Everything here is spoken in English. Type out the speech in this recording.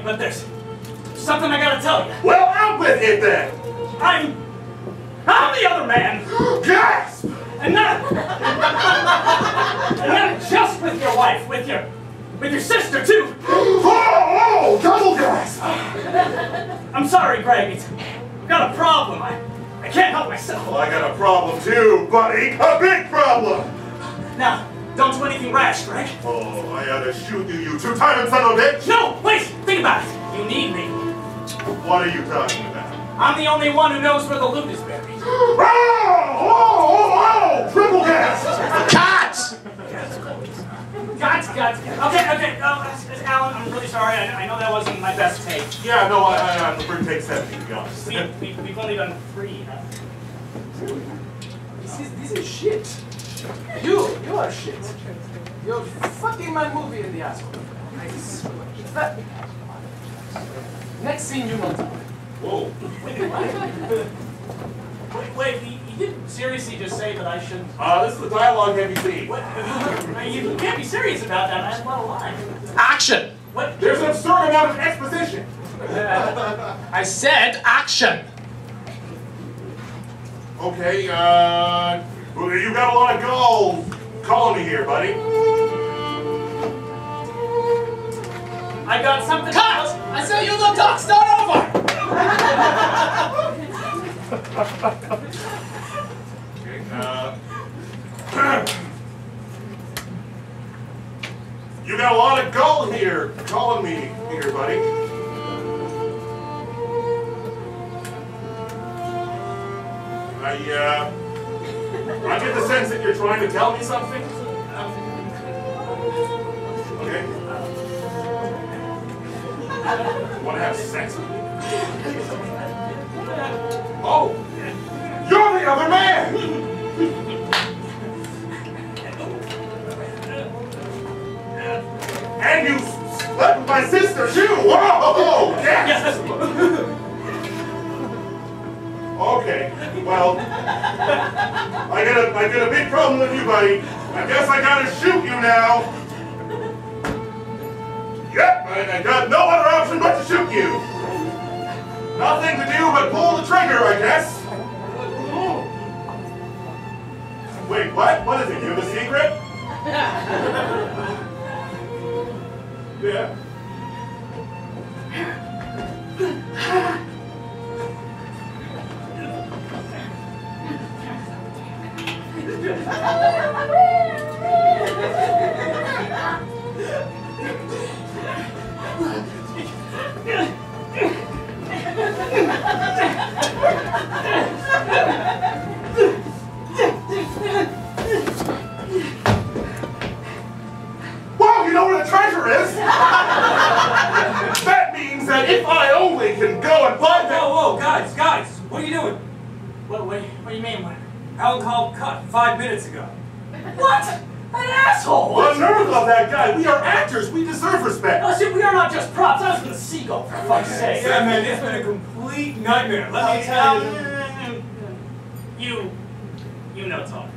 Greg, but there's something I gotta tell you. Well, out with it then! I'm the other man! Gasp! And not just with your wife, with your sister too! Oh, double gasp! I'm sorry, Greg, I've got a problem. I can't help myself. Well, I got a problem too, buddy! A big problem! Now, don't do anything rash, Greg. Oh, I ought to shoot you two-timing son of a bitch! No, wait, think about it. You need me. What are you talking about? I'm the only one who knows where the loot is buried. Oh! Triple gas! Cut! Got. Okay. Alan, I'm really sorry. I know that wasn't my best take. Yeah, no, I prefer to take 70, to be honest. We've only done 3. This is shit. You are shit. You're fucking my movie in the asshole. Next scene, you know. Whoa. Wait, he didn't seriously just say that I shouldn't... This is the dialogue heavy scene. What? You can't be serious about that. I have a lot of lines. Action! What? There's an absurd amount of exposition. I said action! Okay, you got a lot of gall calling me here, buddy. I got something... Cut! I said you the talk, start over! You got a lot of gall here calling me here, buddy. I get the sense that you're trying to tell me something. Okay. Want to have sex with me? Oh! You're the other man! And you slept with my sister too! Whoa! Yes! Okay, well, I got a big problem with you, buddy. I guess I gotta shoot you now. Yep, I got no other option but to shoot you. Nothing to do but pull the trigger, I guess. Wait, what? What is it? You have a secret? Yeah. Well, you know where the treasure is! That means that if I only can go and find that... Whoa, guys, what are you doing? What do you mean? Alan called cut 5 minutes ago. What? An asshole! The nerve of that guy! We are actors! We deserve respect! Oh, shit, we are not just props. I was from the Seagull, for fuck's sake. Yeah, man, it's been a complete nightmare. Let me tell you. You know talk.